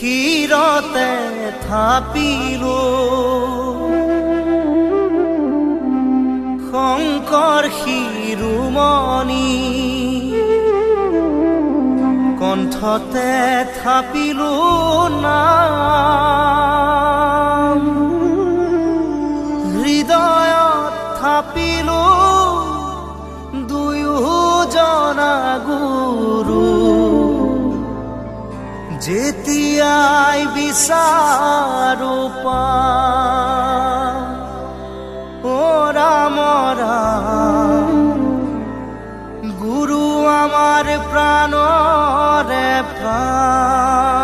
ক্ষীৰতে থাপিলো শংকৰ শিৰোমণি কণ্ঠতে থাপিলো নাম হৃদয়ত থাপিলো দুয়োজনা গুৰু যেতিয়াই বিচাৰো পাম ও ৰাম ৰাম গুৰু আমাৰ প্ৰাণৰে প্ৰাণ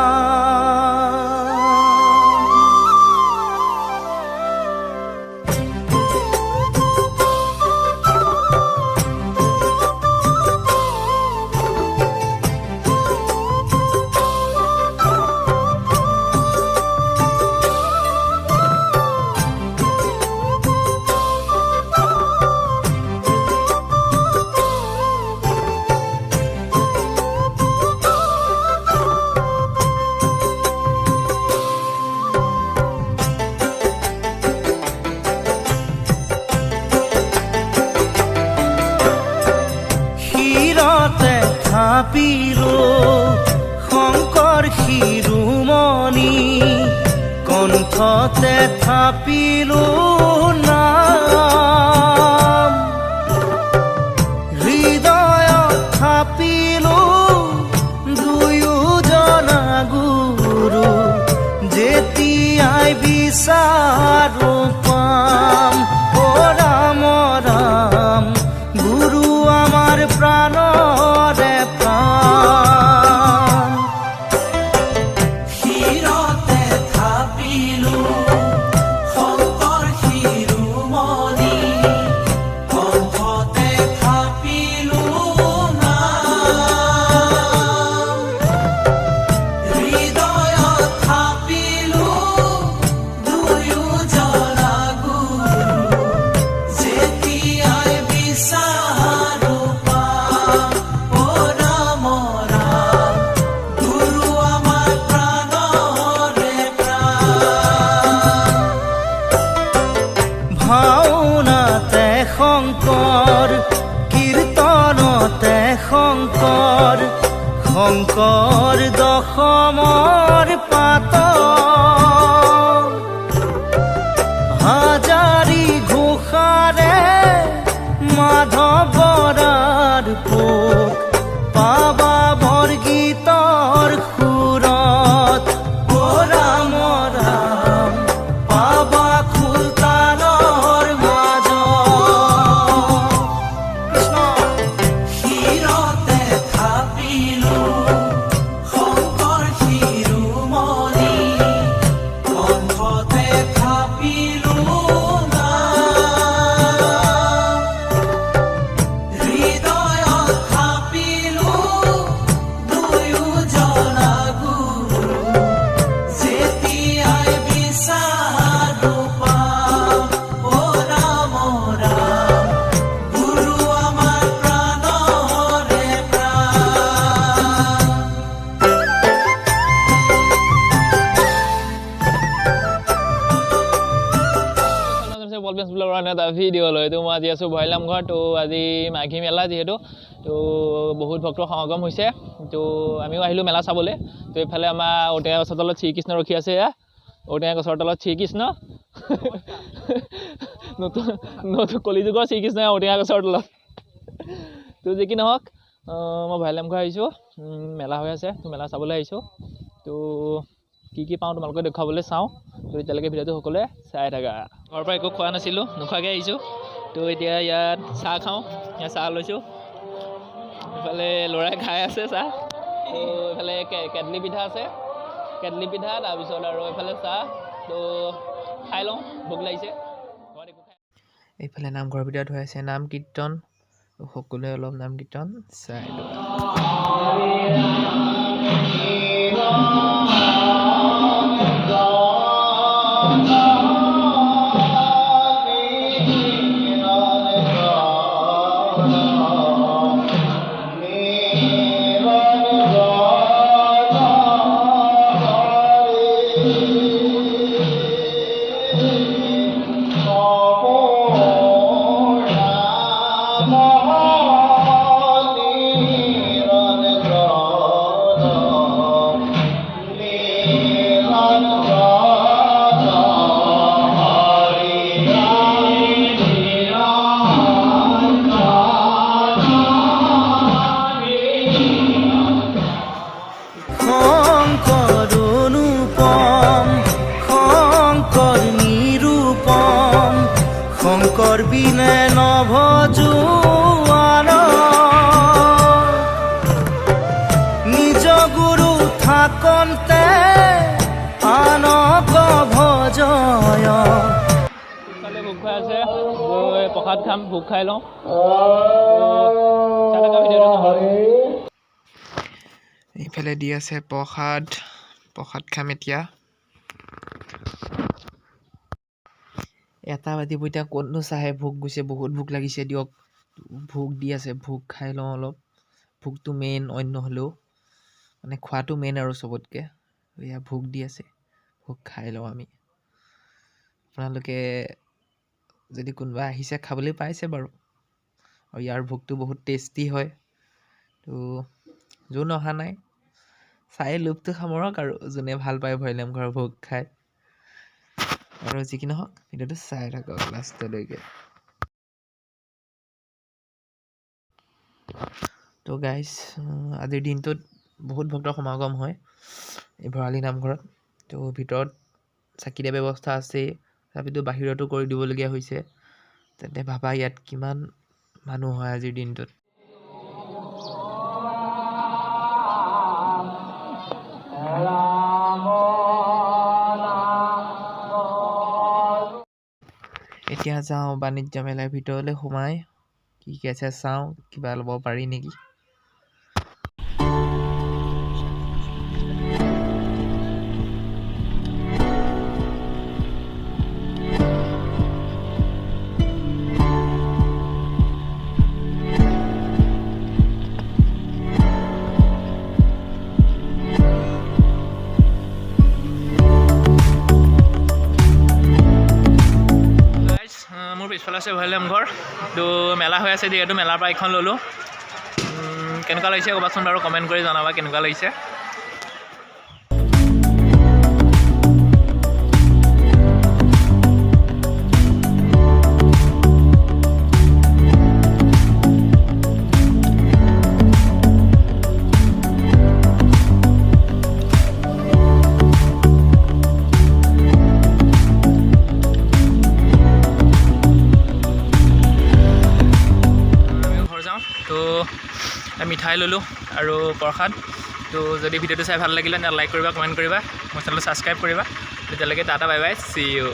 থাপিলো শংকৰ শিৰোমণি কণ্ঠতে থাপিলো নাম হৃদয়ত থাপিলো দুয়োজনা গুৰু যেতিয়াই বিচাৰো পাম ও ৰাম ৰাম গুৰু আমাৰ প্ৰাণৰে প্ৰাণ শিৰতে থাপিলো শংকৰ শিৰোমণি কণ্ঠতে থাপিলো নাম হৃদয়ত থাপিলো দুয়োজনা গুৰু যেতিয়াই বিচাৰো পাম ও ৰাম ৰাম গুৰু আমাৰ প্ৰাণৰে প্ৰাণ ভাওনাতে শংকৰ কীৰ্তনতে শংকৰ শংকৰ দশমৰ পাত হাজাৰী ঘোষাৰে মাধৱ বৰাৰ পোক পাবা বৰগীতৰ সুৰত ও ৰাম ৰাম পাবা খুলতানৰ মাজত কৃষ্ণ শিৰতে থাপিলো শংকৰ শিৰোমণি কণ্ঠতে থাপিলো নাম হৃদয়ত থাপিলো দুয়োজনা গুৰু যেতিয়াই বিচাৰো পাম ও ৰাম ৰাম গুৰু আমাৰ প্ৰাণৰে প্ৰাণ পলবেছ ব্লগৰ এটা ভিডিঅ' লৈ তো মই আজি আছোঁ ভৈলাম ঘৰ তো আজি মাঘী মেলা যিহেতু তো বহুত ভক্তৰ সমাগম হৈছে তো আমিও আহিলোঁ মেলা চাবলৈ তো এইফালে আমাৰ ঔটেঙা গছৰ তলত শ্ৰীকৃষ্ণ ৰখি আছে এয়া ঔটেঙা গছৰ তলত শ্ৰীকৃষ্ণ নতুন নতুন কলিযুগৰ শ্ৰীকৃষ্ণ ঔটেঙা গছৰ তলত তো যি কি নহওক মই ভৈলাম ঘৰ আহিছোঁ মেলা হৈ আছে তো মেলা চাবলৈ আহিছোঁ তো কি পাওঁ তোমালোকে দেখুৱাবলৈ চাওঁ তো এতিয়ালৈকে ভিডিঅ'টো সকলোৱে চাই থাকা ঘৰৰ পৰা একো খোৱা নাছিলোঁ নোখোৱাকৈ আহিছোঁ তো এতিয়া ইয়াত চাহ খাওঁ ইয়াত চাহ লৈছোঁ এইফালে ল'ৰাই খাই আছে চাহ তো এইফালে কেটলি পিঠা আছে কেটলি পিঠা তাৰপিছত আৰু এইফালে চাহ তো খাই লওঁ ভোক লাগিছে ঘৰত একো খাই এইফালে নামঘৰৰ ভিতৰত হৈ আছে নাম কীৰ্তন সকলোৱে অলপ নাম কীৰ্তন চাই কন্তে আনক ভজয় কালি ভোগ খাই আছে গৈ প্ৰসাদ খাম ভোগ খাই লওঁ চাই থাকা ভিডিঅ'টো এইফালে দি আছে প্ৰসাদ খাম এতিয়া এটা বাজিব এতিয়া ক'তনো চাহে ভোক গৈছে বহুত ভোক লাগিছে দিয়ক ভোক দি আছে ভোক খাই লওঁ অলপ ভোকটো মেইন অন্য হ'লেও মানে খোৱাটো মেইন আৰু চবতকৈ এয়া ভোক দি আছে ভোক খাই লওঁ আমি আপোনালোকে যদি কোনোবা আহিছে খাবলৈ পাইছে বাৰু আৰু ইয়াৰ ভোগটো বহুত টেষ্টি হয় তো যোন অহা নাই চাই লোভটো সামৰক আৰু যোনে ভাল পায় ভৈলেম ঘৰৰ ভোগ খাই আৰু যি কি নহওক ভিডিঅ'টো চাই থাকক লাষ্টলৈকে তো গাইজ আজিৰ দিনটোত বহুত ভক্তৰ সমাগম হয় এই ভৰালী নামঘৰত তো ভিতৰত চাকি দিয়া ব্যৱস্থা আছেই তথাপিতো বাহিৰতো কৰি দিবলগীয়া হৈছে তেন্তে ভাবা ইয়াত কিমান মানুহ হয় আজিৰ দিনটোত এতিয়া যাওঁ বাণিজ্য মেলাৰ ভিতৰলৈ সোমাই কি আছে চাওঁ কিবা ল'ব পাৰি নেকি মোৰ পিছফালে আছে ভৈলেম ঘৰ তো মেলা হৈ আছে যিহেতু মেলাৰ পৰা এইখন ল'লোঁ কেনেকুৱা লাগিছে ক'বাচোন বাৰু কমেণ্ট কৰি জনাবা কেনেকুৱা লাগিছে তো মিঠাই ল'লোঁ আৰু প্ৰসাদ তো যদি ভিডিঅ'টো চাই ভাল লাগিলে তেন্তে লাইক কৰিবা কমেণ্ট কৰিবা মোৰ চেনেলটো ছাবস্ক্ৰাইব কৰিবা তেতিয়ালৈকে tata bye bye see U